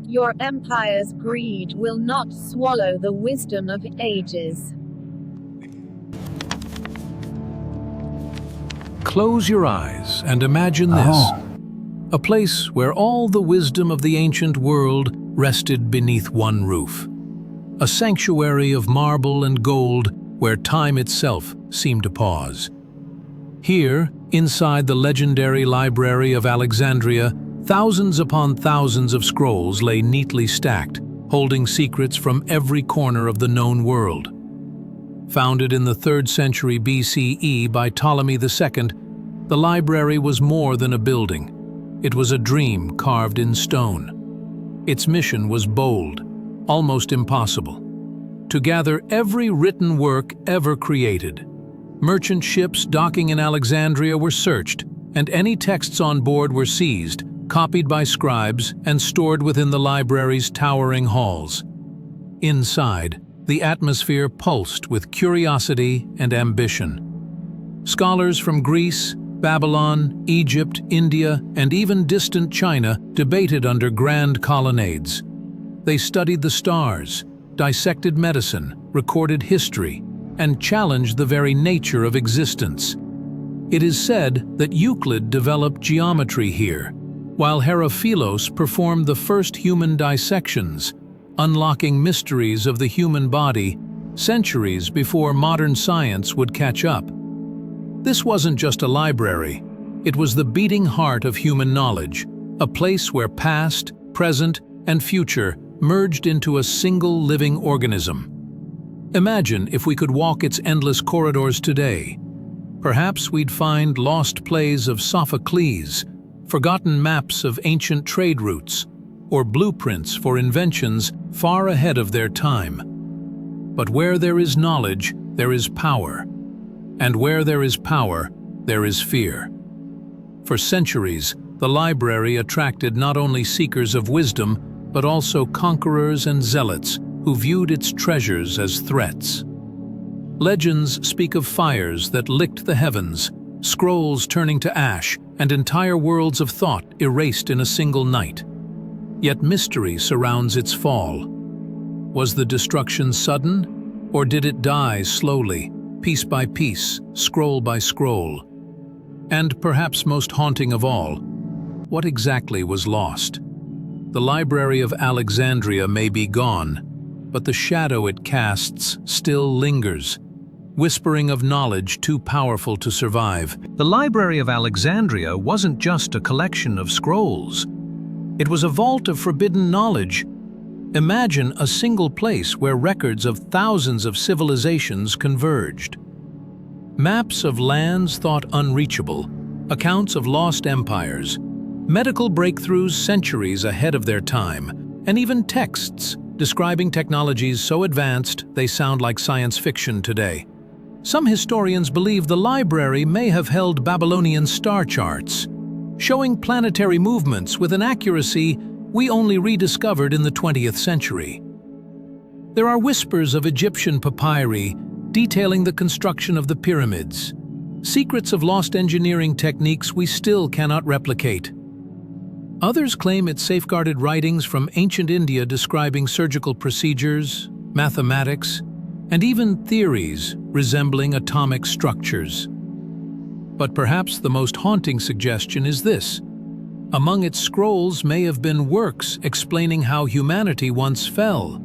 Your empire's greed will not swallow the wisdom of ages. Close your eyes and imagine this. A place where all the wisdom of the ancient world rested beneath one roof. A sanctuary of marble and gold where time itself seemed to pause. Here, inside the legendary Library of Alexandria, thousands upon thousands of scrolls lay neatly stacked, holding secrets from every corner of the known world. Founded in the 3rd century BCE by Ptolemy II, the library was more than a building. It was a dream carved in stone. Its mission was bold, almost impossible: to gather every written work ever created. Merchant ships docking in Alexandria were searched, and any texts on board were seized, copied by scribes, and stored within the library's towering halls. Inside, the atmosphere pulsed with curiosity and ambition. Scholars from Greece, Babylon, Egypt, India, and even distant China debated under grand colonnades. They studied the stars, dissected medicine, recorded history, and challenged the very nature of existence. It is said that Euclid developed geometry here, while Herophilos performed the first human dissections, unlocking mysteries of the human body centuries before modern science would catch up. This wasn't just a library, it was the beating heart of human knowledge, a place where past, present, and future merged into a single living organism. Imagine if we could walk its endless corridors today. Perhaps we'd find lost plays of Sophocles, forgotten maps of ancient trade routes, or blueprints for inventions far ahead of their time. But where there is knowledge, there is power. And where there is power, there is fear. For centuries, the library attracted not only seekers of wisdom, but also conquerors and zealots who viewed its treasures as threats. Legends speak of fires that licked the heavens, scrolls turning to ash, and entire worlds of thought erased in a single night. Yet mystery surrounds its fall. Was the destruction sudden, or did it die slowly, piece by piece, scroll by scroll? And perhaps most haunting of all, what exactly was lost? The Library of Alexandria may be gone, but the shadow it casts still lingers, whispering of knowledge too powerful to survive. The Library of Alexandria wasn't just a collection of scrolls. It was a vault of forbidden knowledge. Imagine a single place where records of thousands of civilizations converged. Maps of lands thought unreachable, accounts of lost empires, medical breakthroughs centuries ahead of their time, and even texts describing technologies so advanced they sound like science fiction today. Some historians believe the library may have held Babylonian star charts, showing planetary movements with an accuracy we only rediscovered in the 20th century. There are whispers of Egyptian papyri detailing the construction of the pyramids, secrets of lost engineering techniques we still cannot replicate. Others claim it safeguarded writings from ancient India describing surgical procedures, mathematics, and even theories resembling atomic structures. But perhaps the most haunting suggestion is this: among its scrolls may have been works explaining how humanity once fell.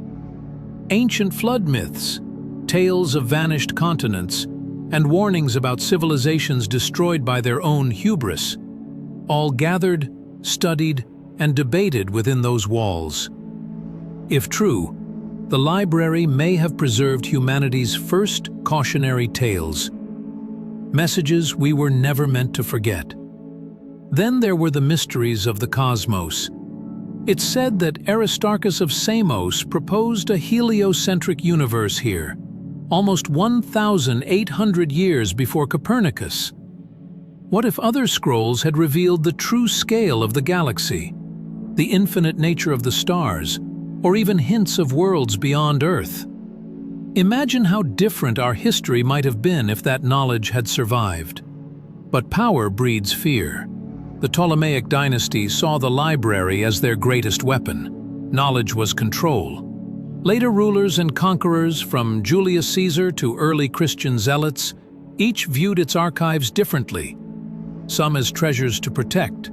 Ancient flood myths, tales of vanished continents, and warnings about civilizations destroyed by their own hubris, all gathered, studied, and debated within those walls. If true, the library may have preserved humanity's first cautionary tales, messages we were never meant to forget. Then there were the mysteries of the cosmos. It's said that Aristarchus of Samos proposed a heliocentric universe here, almost 1,800 years before Copernicus. What if other scrolls had revealed the true scale of the galaxy, the infinite nature of the stars, or even hints of worlds beyond Earth? Imagine how different our history might have been if that knowledge had survived. But power breeds fear. The Ptolemaic dynasty saw the library as their greatest weapon. Knowledge was control. Later rulers and conquerors, from Julius Caesar to early Christian zealots, each viewed its archives differently, some as treasures to protect,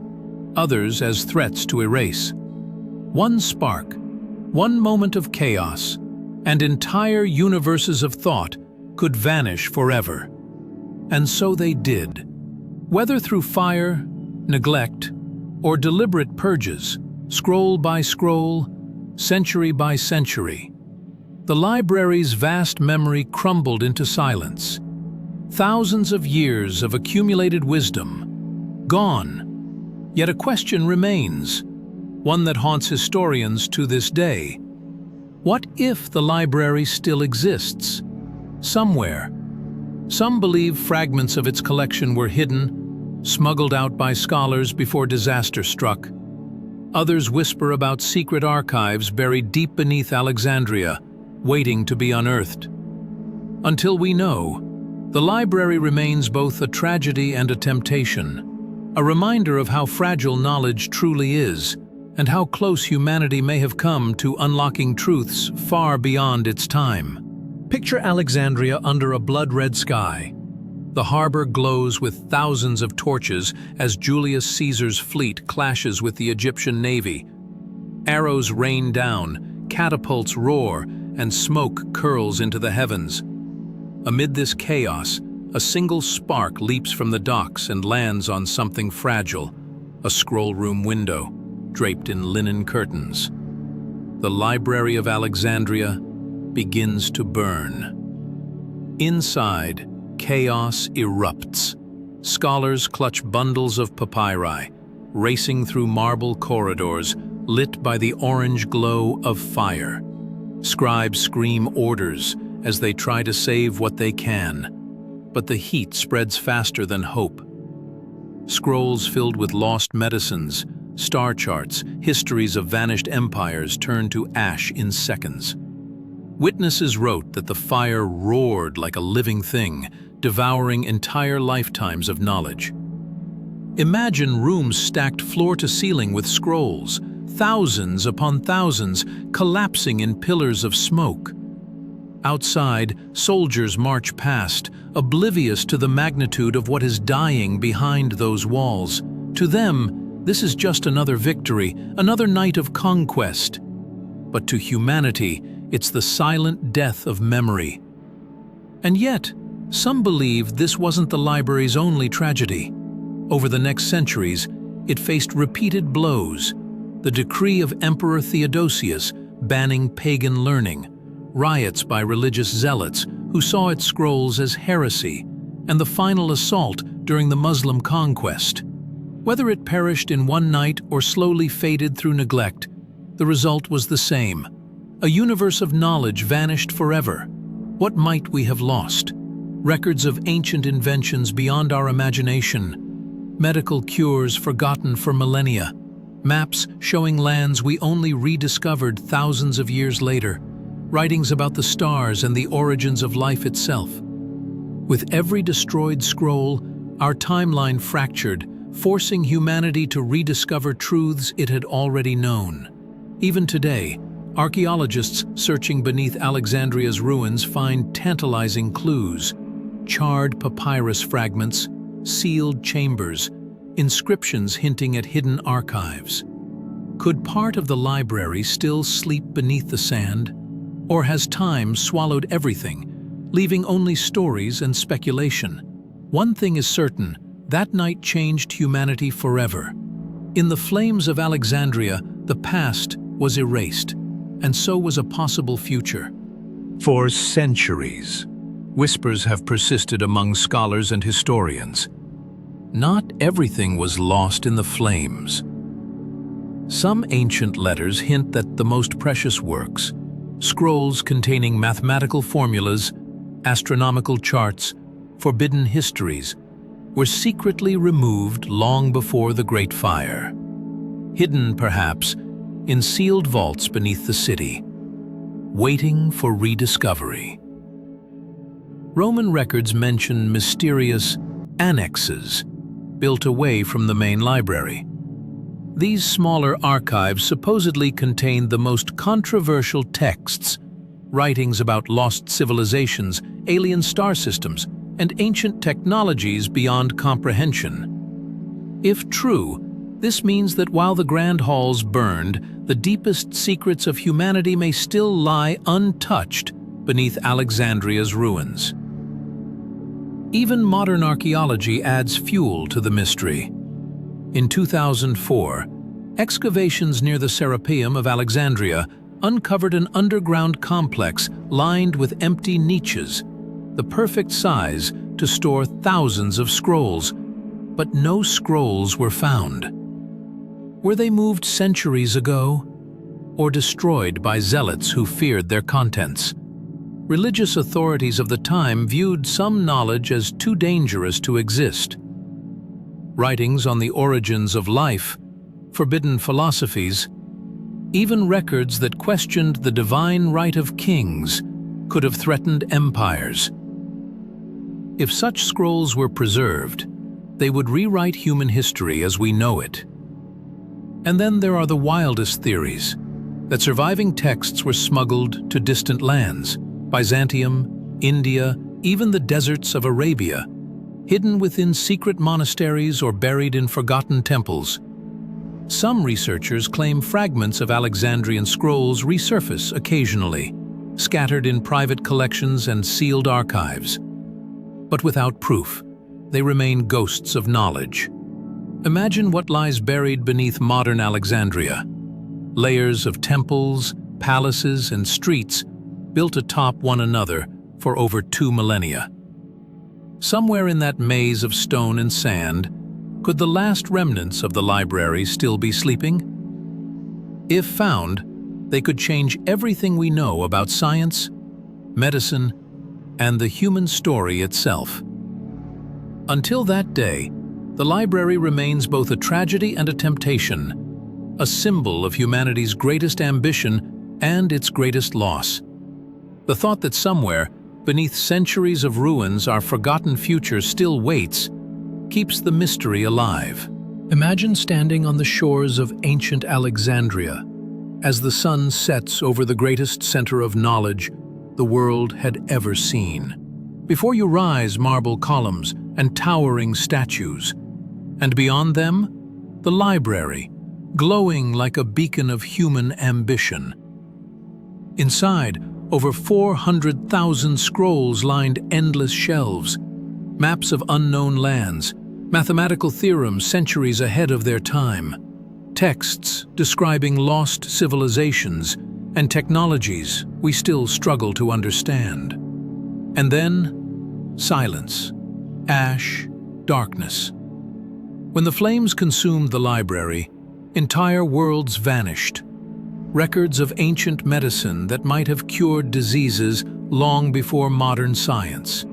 others as threats to erase. One spark, one moment of chaos, and entire universes of thought could vanish forever. And so they did. Whether through fire, neglect, or deliberate purges, scroll by scroll, century by century, the library's vast memory crumbled into silence. Thousands of years of accumulated wisdom, gone. Yet a question remains, one that haunts historians to this day. What if the library still exists? Somewhere. Some believe fragments of its collection were hidden, smuggled out by scholars before disaster struck. Others whisper about secret archives buried deep beneath Alexandria, waiting to be unearthed. Until we know, the library remains both a tragedy and a temptation, a reminder of how fragile knowledge truly is, and how close humanity may have come to unlocking truths far beyond its time. Picture Alexandria under a blood-red sky. The harbor glows with thousands of torches as Julius Caesar's fleet clashes with the Egyptian navy. Arrows rain down, catapults roar, and smoke curls into the heavens. Amid this chaos, a single spark leaps from the docks and lands on something fragile, a scroll room window, draped in linen curtains. The Library of Alexandria begins to burn. Inside, chaos erupts. Scholars clutch bundles of papyri, racing through marble corridors lit by the orange glow of fire. Scribes scream orders as they try to save what they can, but the heat spreads faster than hope. Scrolls filled with lost medicines, star charts, histories of vanished empires turn to ash in seconds. Witnesses wrote that the fire roared like a living thing, devouring entire lifetimes of knowledge. Imagine rooms stacked floor to ceiling with scrolls, thousands upon thousands, collapsing in pillars of smoke. Outside, soldiers march past, oblivious to the magnitude of what is dying behind those walls. To them, this is just another victory, another night of conquest. But to humanity, it's the silent death of memory. And yet, some believe this wasn't the library's only tragedy. Over the next centuries, it faced repeated blows: the decree of Emperor Theodosius banning pagan learning, riots by religious zealots who saw its scrolls as heresy, and the final assault during the Muslim conquest. Whether it perished in one night or slowly faded through neglect, the result was the same. A universe of knowledge vanished forever. What might we have lost? Records of ancient inventions beyond our imagination, medical cures forgotten for millennia, maps showing lands we only rediscovered thousands of years later, writings about the stars and the origins of life itself. With every destroyed scroll, our timeline fractured, forcing humanity to rediscover truths it had already known. Even today, archaeologists searching beneath Alexandria's ruins find tantalizing clues: charred papyrus fragments, sealed chambers, inscriptions hinting at hidden archives. Could part of the library still sleep beneath the sand? Or has time swallowed everything, leaving only stories and speculation? One thing is certain: that night changed humanity forever. In the flames of Alexandria, the past was erased, and so was a possible future. For centuries, whispers have persisted among scholars and historians. Not everything was lost in the flames. Some ancient letters hint that the most precious works, scrolls containing mathematical formulas, astronomical charts, forbidden histories, were secretly removed long before the Great Fire. Hidden, perhaps, in sealed vaults beneath the city, waiting for rediscovery. Roman records mention mysterious annexes built away from the main library. These smaller archives supposedly contain the most controversial texts, writings about lost civilizations, alien star systems, and ancient technologies beyond comprehension. If true, this means that while the grand halls burned, the deepest secrets of humanity may still lie untouched beneath Alexandria's ruins. Even modern archaeology adds fuel to the mystery. In 2004, excavations near the Serapeum of Alexandria uncovered an underground complex lined with empty niches, the perfect size to store thousands of scrolls, but no scrolls were found. Were they moved centuries ago, or destroyed by zealots who feared their contents? Religious authorities of the time viewed some knowledge as too dangerous to exist. Writings on the origins of life, forbidden philosophies, even records that questioned the divine right of kings could have threatened empires. If such scrolls were preserved, they would rewrite human history as we know it. And then there are the wildest theories, that surviving texts were smuggled to distant lands, Byzantium, India, even the deserts of Arabia, hidden within secret monasteries or buried in forgotten temples. Some researchers claim fragments of Alexandrian scrolls resurface occasionally, scattered in private collections and sealed archives. But without proof, they remain ghosts of knowledge. Imagine what lies buried beneath modern Alexandria. Layers of temples, palaces, and streets built atop one another for over 2 millennia. Somewhere in that maze of stone and sand, could the last remnants of the library still be sleeping? If found, they could change everything we know about science, medicine, and the human story itself. Until that day, the library remains both a tragedy and a temptation, a symbol of humanity's greatest ambition and its greatest loss. The thought that somewhere, beneath centuries of ruins, our forgotten future still waits, keeps the mystery alive. Imagine standing on the shores of ancient Alexandria, as the sun sets over the greatest center of knowledge the world had ever seen. Before you rise marble columns and towering statues, and beyond them, the library, glowing like a beacon of human ambition. Inside, over 400,000 scrolls lined endless shelves, maps of unknown lands, mathematical theorems centuries ahead of their time, texts describing lost civilizations and technologies we still struggle to understand. And then, silence, ash, darkness. When the flames consumed the library, entire worlds vanished. Records of ancient medicine that might have cured diseases long before modern science.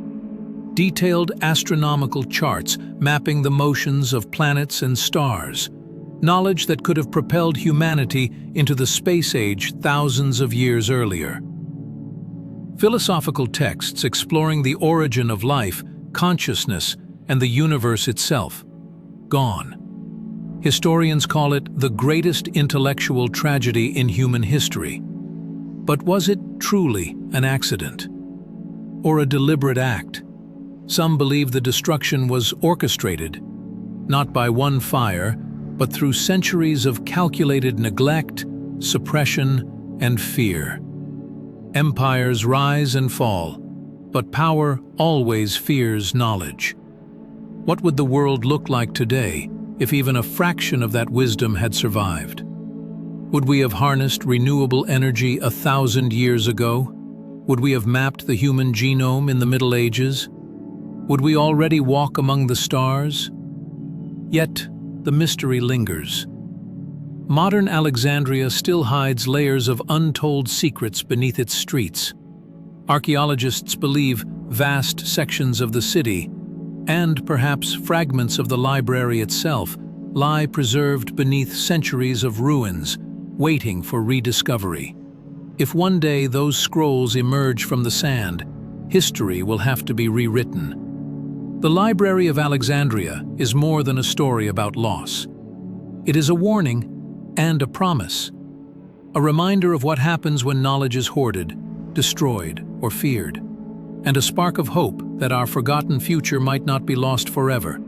Detailed astronomical charts mapping the motions of planets and stars. Knowledge that could have propelled humanity into the space age thousands of years earlier. Philosophical texts exploring the origin of life, consciousness, and the universe itself. Gone. Historians call it the greatest intellectual tragedy in human history. But was it truly an accident? Or a deliberate act? Some believe the destruction was orchestrated, not by one fire, but through centuries of calculated neglect, suppression, and fear. Empires rise and fall, but power always fears knowledge. What would the world look like today if even a fraction of that wisdom had survived? Would we have harnessed renewable energy 1,000 years ago? Would we have mapped the human genome in the Middle Ages? Would we already walk among the stars? Yet, the mystery lingers. Modern Alexandria still hides layers of untold secrets beneath its streets. Archaeologists believe vast sections of the city, and perhaps fragments of the library itself, lie preserved beneath centuries of ruins, waiting for rediscovery. If one day those scrolls emerge from the sand, history will have to be rewritten. The Library of Alexandria is more than a story about loss. It is a warning and a promise, a reminder of what happens when knowledge is hoarded, destroyed, or feared, and a spark of hope that our forgotten future might not be lost forever,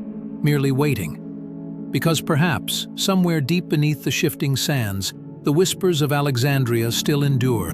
merely waiting. Because perhaps, somewhere deep beneath the shifting sands, the whispers of Alexandria still endure.